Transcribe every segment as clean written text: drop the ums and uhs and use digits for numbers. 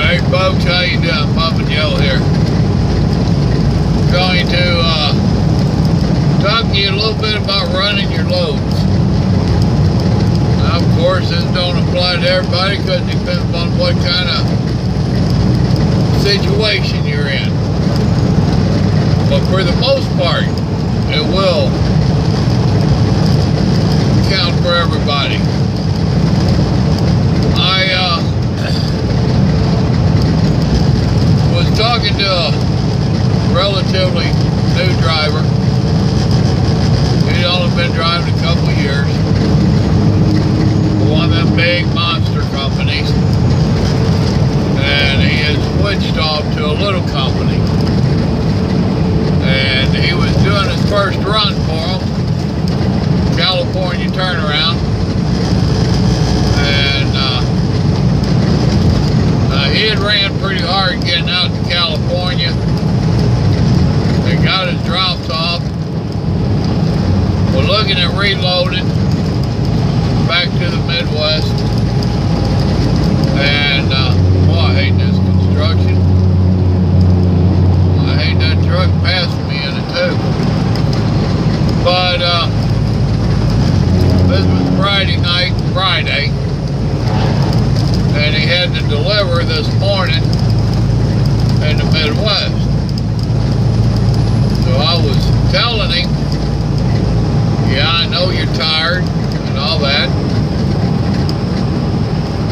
Hey folks, how you doing? Papa Joe here. Going to talk to you a little bit about running your loads. Now, of course, this don't apply to everybody because it depends on what kind of situation you're in. But for the most part, it will count for everybody. I was talking to a relatively new driver. He'd only been driving a couple of years for one of them big monster companies, and he had switched off to a little company, and he was doing his first run for them, California turnaround, and he had ran pretty hard getting out to California. He got his drops off. We're looking at reloading back to the Midwest. And, boy, I hate this construction. I hate that truck passing me in it too. But, this was Friday. And he had to deliver this morning in the Midwest. So I was telling him, yeah, I know you're tired and all that,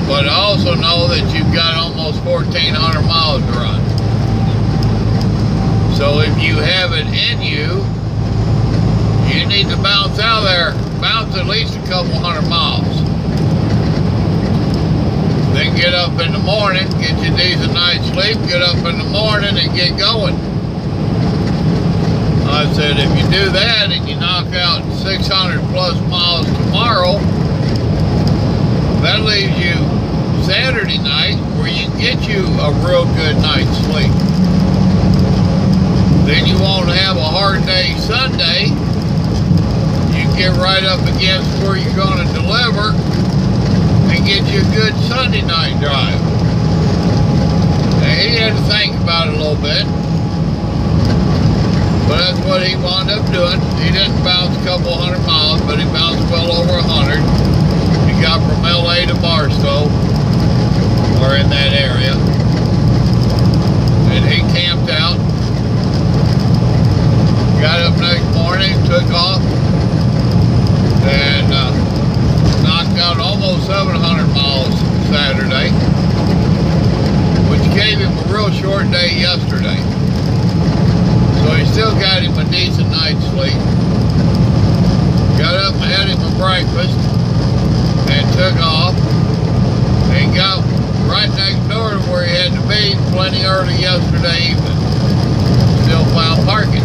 but I also know that you've got almost 1,400 miles to run. So if you have it in you, you need to bounce out there, bounce at least a couple hundred miles. Then get up in the morning, get your decent night's sleep, get up in the morning and get going. I said, if you do that and you knock out 600 plus miles tomorrow, that leaves you Saturday night where you can get you a real good night's sleep. Then you won't have a hard day Sunday. You get right up against where you're going to deliver and get you a good Sunday night drive. Now, he had to think about it a little bit, but that's what he wound up doing. He didn't bounce a couple hundred miles, but he bounced well over 100. He got from LA to Barstow, or in that area, and he camped out. Got up next morning, took off, and knocked out almost 700 miles Saturday, which gave him a real short day yesterday. So he still got him a decent night's sleep. Got up and had him a breakfast and took off and got right next door to where he had to be plenty early yesterday evening. Still found parking.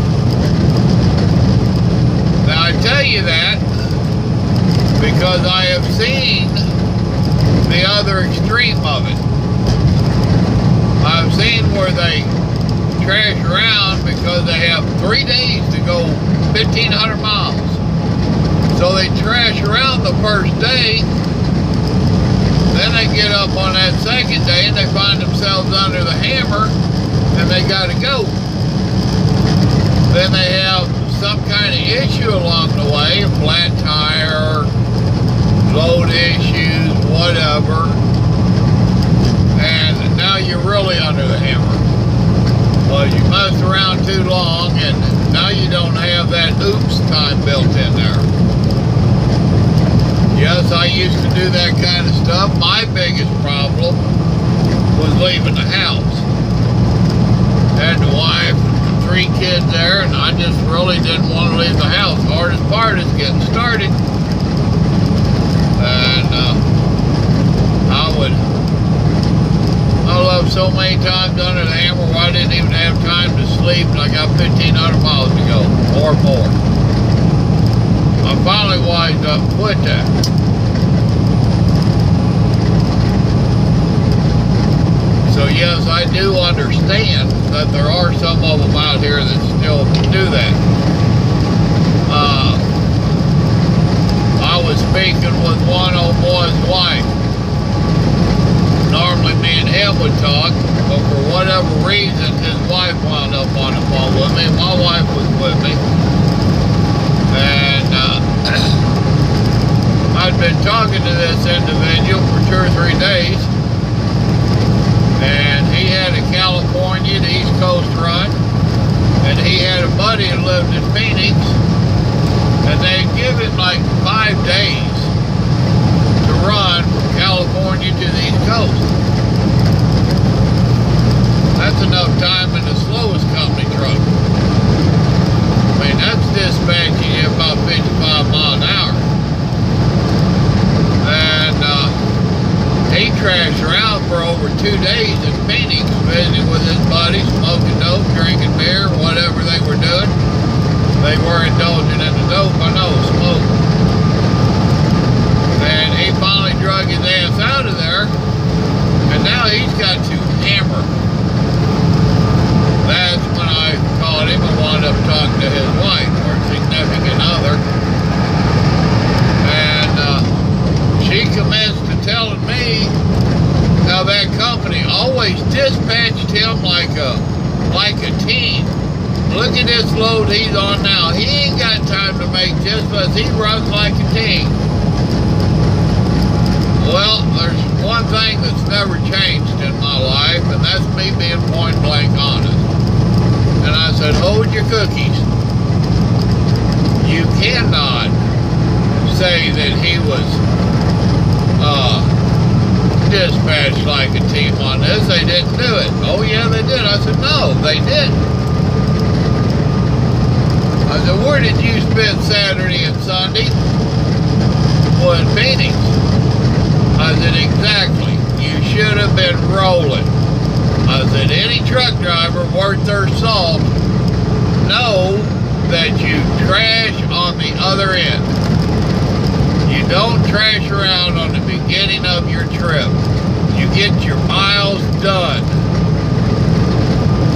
Now I tell you that because I have seen the other extreme of it. I've seen where they trash around because they have 3 days to go 1,500 miles. So they trash around the first day, then they get up on that second day and they find themselves under the hammer and they gotta go. Then they have some kind of issue along the way, a flat tire, load issues, whatever, and now you're really under the hammer. Well, you messed around too long and now you don't have that oops time built in there. Yes, I used to do that kind of stuff. My biggest problem was leaving the house. Had the wife and 3 kids there, and I just really didn't want to leave the house. The hardest part is getting started. And I love so many times under the hammer where I didn't even have time to sleep and I got 1,500 miles to go or more. I finally wised up and quit that. So yes, I do understand that there are some of them out here that still do that. I was speaking with one old boy's wife. Normally me and him would talk, buddy who lived in Phoenix, and they give him like 5 days to run from California to the East Coast. That's enough time in the slowest company truck. I mean, that's dispatching at about 55 miles an hour. And he trashed around for over 2 days in Phoenix, visiting with his buddies, smoking dope, drinking beer, whatever they were doing. They were indulging in the dope, I know, smoke. And he finally drug his ass out of there, and now he's got to hammer. That's when I called him and wound up talking to his wife, or significant other. And she commenced to telling me how that company always dispatched him like a team. Look at this load he's on now. He ain't got time to make just because he runs like a team. Well, there's one thing that's never changed in my life, and that's me being point blank honest. And I said, hold your cookies. You cannot say that he was dispatched like a team on this. They didn't do it. Oh yeah, they did. I said, no, they didn't. I said, where did you spend Saturday and Sunday? Well, in Phoenix. I said, exactly. You should have been rolling. I said, any truck driver worth their salt know that you trash on the other end. You don't trash around on the beginning of your trip. You get your miles done.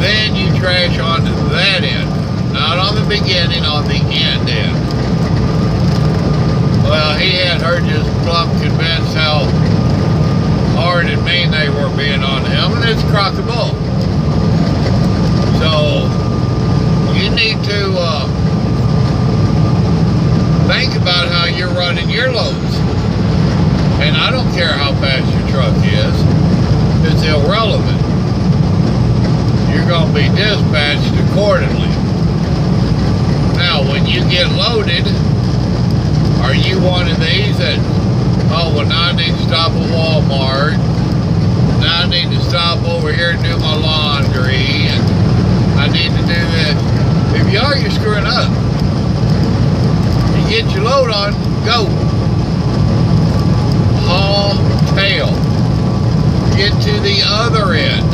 Then you trash on that end. Not on the beginning, on the end. Well, he had her just plumb convinced how hard and mean they were being on him, and it's crock of bull. So, you need to think about how you're running your loads. And I don't care how fast your truck is, it's irrelevant. You're going to be dispatched accordingly. Now, when you get loaded, are you one of these that, oh, well, now I need to stop at Walmart, now I need to stop over here and do my laundry, and I need to do this? If you are, you're screwing up. You get your load on, go. Haul tail. Get to the other end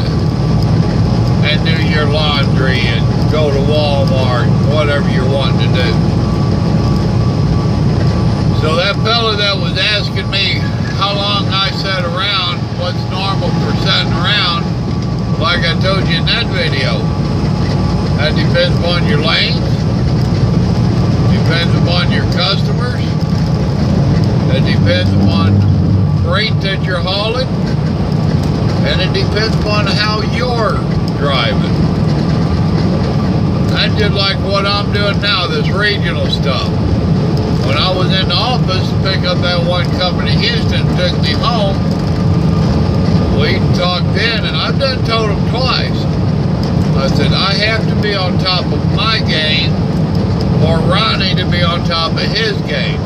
and do your laundry and go to Walmart, whatever you're wanting to do. So that fella that was asking me how long I sat around, what's normal for sitting around, like I told you in that video, that depends upon your lanes, depends upon your customers, it depends upon freight that you're hauling, and it depends upon how you're driving. That's just like what I'm doing now, this regional stuff. When I was in the office to pick up that one company in Houston, took me home, we talked then, and I've done told them twice. I said, I have to be on top of my game, or Ronnie to be on top of his game.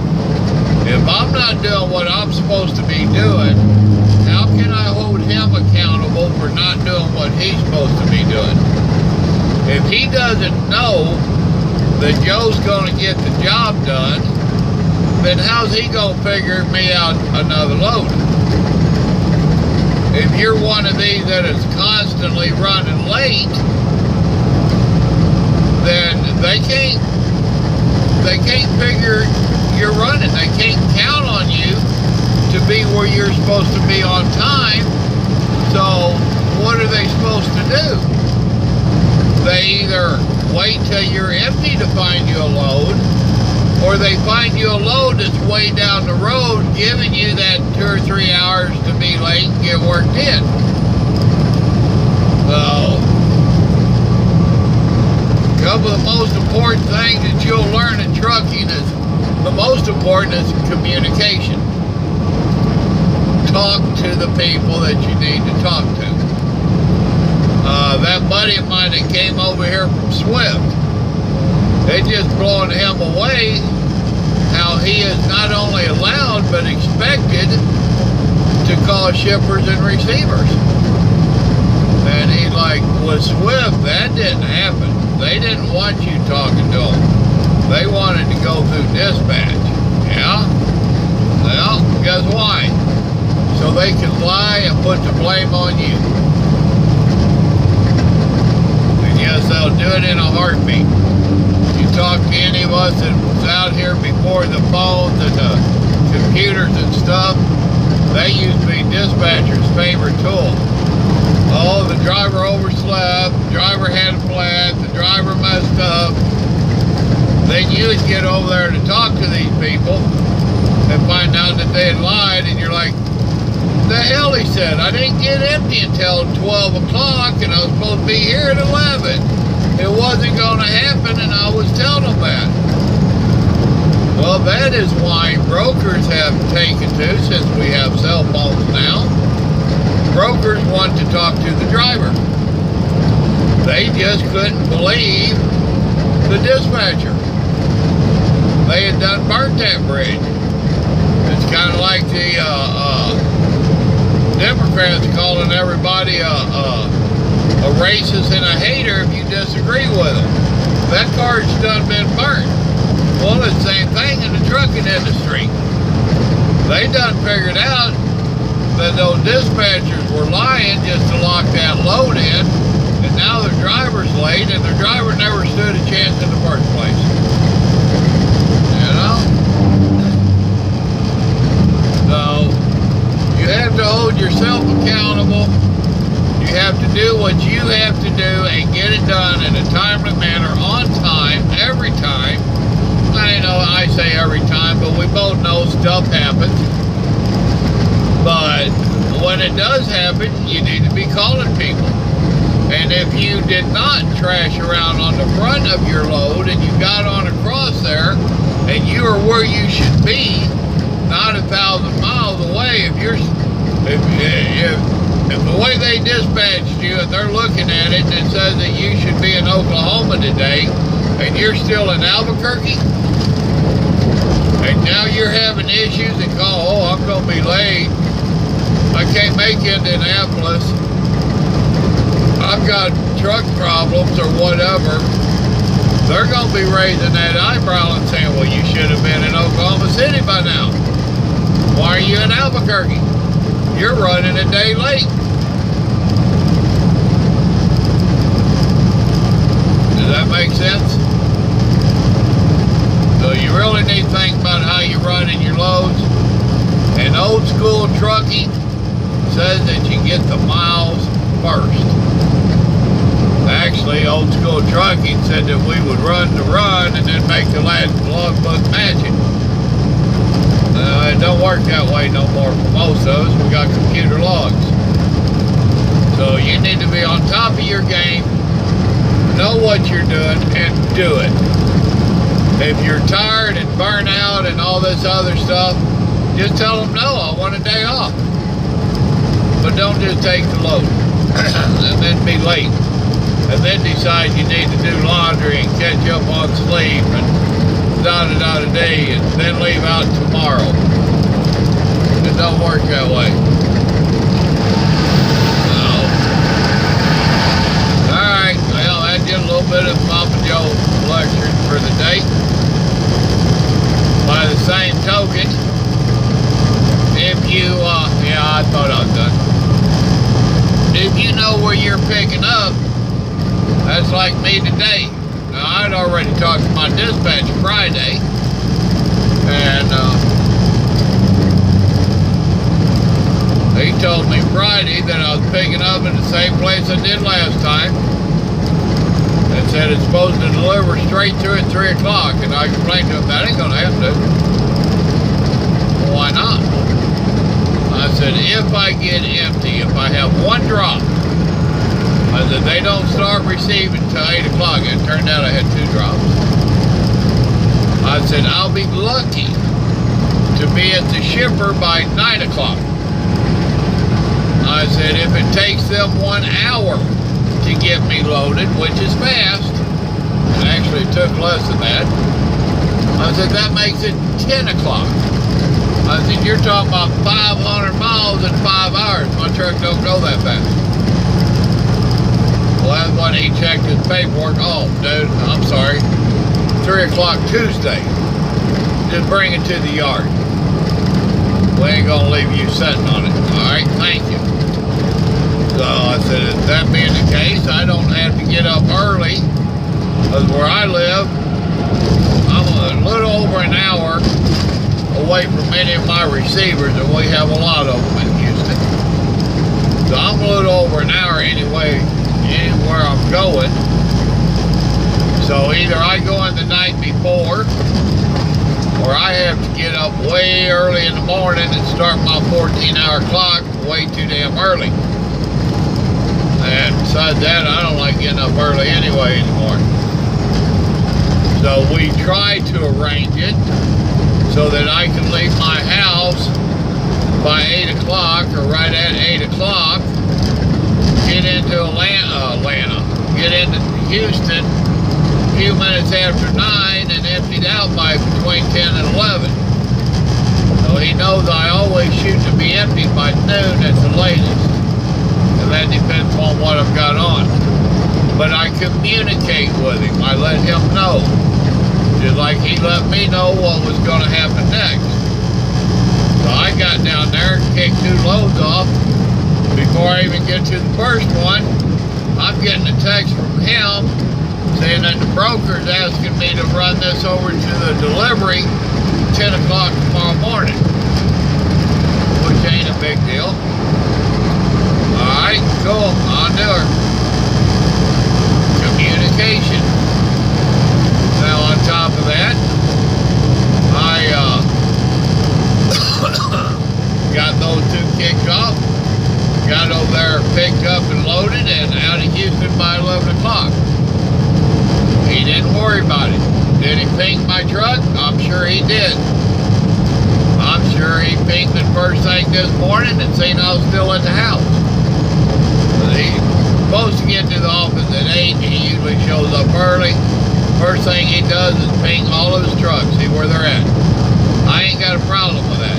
If I'm not doing what I'm supposed to be doing, how can I hold him accountable for not doing what he's supposed to be doing? If he doesn't know that Joe's going to get the job done, then how's he going to figure me out another load? If you're one of these that is constantly running late, then they can't figure you're running. They can't count on you to be where you're supposed to be on time. So what are they supposed to do? They either wait till you're empty to find you a load, or they find you a load that's way down the road, giving you that 2 or 3 hours to be late and get worked in. So, a couple of the most important things that you'll learn in trucking is, the most important is communication. Talk to the people that you need to talk to. That buddy of mine that came over here from Swift, It's just blowing him away how he is not only allowed but expected to call shippers and receivers. And he's like, with Swift, that didn't happen. They didn't want you talking to them. They wanted to go through dispatch. Yeah? Well, guess why? So they can lie and put the blame on you. And yes, they'll do it in a heartbeat. You talk to any of us that was out here before the phones and the computers and stuff, they used to be dispatchers' favorite tool. Oh, the driver overslept, the driver had a flat, the driver messed up. Then you would get over there to talk to these people and find out that they had lied, and you're like, the hell, he said, I didn't get empty until 12 o'clock and I was supposed to be here at 11. It wasn't going to happen, and I was telling them that. Well, that is why brokers have taken to, since we have cell phones now, brokers want to talk to the driver. They just couldn't believe the dispatcher. They had done burnt that bridge. It's kind of like the Democrats calling everybody a racist and a hater if you disagree with them. That card's done been burnt. Well, it's the same thing in the trucking industry. They done figured out that those dispatchers were lying just to lock that load in, and now their driver's late, and their driver never stood a chance in the first place. You know? So, you have to hold yourself accountable. You have to do what you have to do and get it done in a timely manner, on time, every time. I know I say every time, but we both know stuff happens. But when it does happen, you need to be calling people. And if you did not trash around on the front of your load and you got on across there and you are where you should be, not 1,000 miles away, if the way they dispatched you and they're looking at it and it says that you should be in Oklahoma today and you're still in Albuquerque, and now you're having issues and call, oh, I'm going to be late, I can't make Indianapolis, I've got truck problems or whatever, they're going to be raising that eyebrow and saying, well, you should have been in Oklahoma City by now. Why are you in Albuquerque? You're running a day late. Does that make sense? So you really need to think about how you run in your loads. And old school trucking says that you get the miles first. Actually, old school trucking said that we would run the run and then make the last logbook match it. It don't work that way no more for most of us. We got computer logs. So you need to be on top of your game, know what you're doing, and do it. If you're tired and burnt out and all this other stuff, just tell them, no, I want a day off. But don't just take the load and then be late. And then decide you need to do laundry and catch up on sleep and day and then leave out tomorrow. It don't work that way. No. Alright, well, that's just a little bit of Papa Joe lecture for the day. By the same token, if you, yeah, I thought I was done. If you know where you're picking up, that's like me today. Now, I'd already talked to my dispatcher Friday, and he told me Friday that I was picking up in the same place I did last time, and said it's supposed to deliver straight through at 3 o'clock, and I complained to him, that ain't gonna happen. Well, why not? I said, if I get empty, if I have one drop, I said, they don't start receiving until 8 o'clock. It turned out I had 2 drops. I said, I'll be lucky to be at the shipper by 9 o'clock. I said, if it takes them 1 hour to get me loaded, which is fast, and actually it took less than that. I said, that makes it 10 o'clock. I said, you're talking about 500 miles in 5 hours. My truck don't go that fast. Well, that's when he checked his paperwork. Oh, dude, I'm sorry. 3 o'clock Tuesday. Just bring it to the yard. We ain't gonna leave you sitting on it. All right, thank you. So I said, that being the case, I don't have to get up early. Because where I live, I'm a little over an hour away from any of my receivers, and we have a lot of them in Houston. So I'm a little over an hour anyway, anywhere I'm going. So either I go in the night before, or I have to get up way early in the morning and start my 14-hour clock way too damn early. And besides that, I don't like getting up early anyway anymore. So we try to arrange it so that I can leave my house by 8 o'clock or right at 8 o'clock, get into Atlanta, get into Houston a few minutes after 9 and emptied out by between 10 and 11. So he knows I always shoot to be emptied by noon at the latest. And that depends on what I've got on. But I communicate with him. I let him know. Just like he let me know what was going to happen next. So I got down there and kicked 2 loads off. Before I even get to the first one, I'm getting a text from him saying that the broker's asking me to run this over to the delivery 10 o'clock tomorrow morning. Which ain't a big deal. Alright, cool, I'll do it. Communication. Now on top of that, I got those 2 kicked off, got over there picked up and loaded and out of Houston by 11 o'clock. He didn't worry about it. Did he ping my truck? I'm sure he did. I'm sure he pinged it first thing this morning and seen I was still at the house. He's supposed to get to the office at 8. He usually shows up early. First thing he does is ping all of his trucks, see where they're at. I ain't got a problem with that.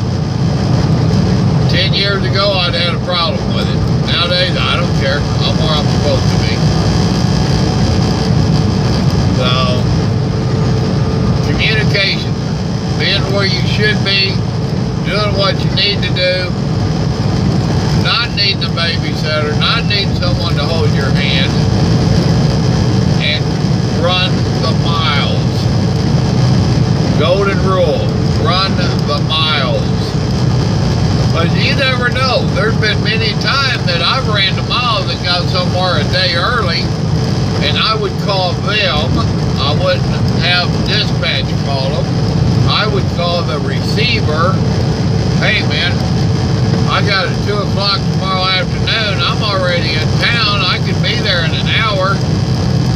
10 years ago, I'd had a problem with it. Nowadays, I don't care. I'm where I'm supposed to be. So, communication. Being where you should be, doing what you need to do, not needing a babysitter, not needing someone to hold your hand, and run the miles. Golden rule, run the miles. But you never know. There's been many times that I've ran the miles and got somewhere a day early, and I would call them. I wouldn't have dispatch call them. I would call the receiver. Hey man, I got it 2 o'clock tomorrow afternoon. I'm already in town. I could be there in an hour.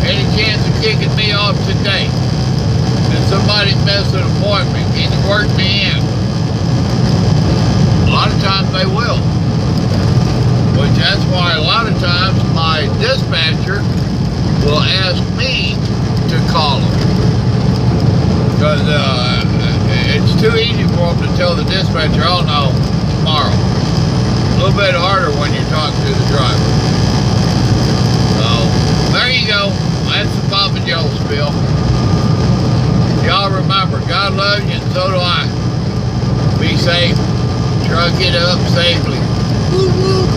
Any chance of kicking me off today? And somebody missed an appointment. Can you work me in? A lot of times they will. Which that's why a lot of times my dispatcher will ask me to call them. Because it's too easy for them to tell the dispatcher, oh no, tomorrow. A little bit harder when you're talking to the driver. So, there you go. That's the Papa Joe spiel. Y'all remember, God loves you and so do I. Be safe. Truck it up safely. Woo woo.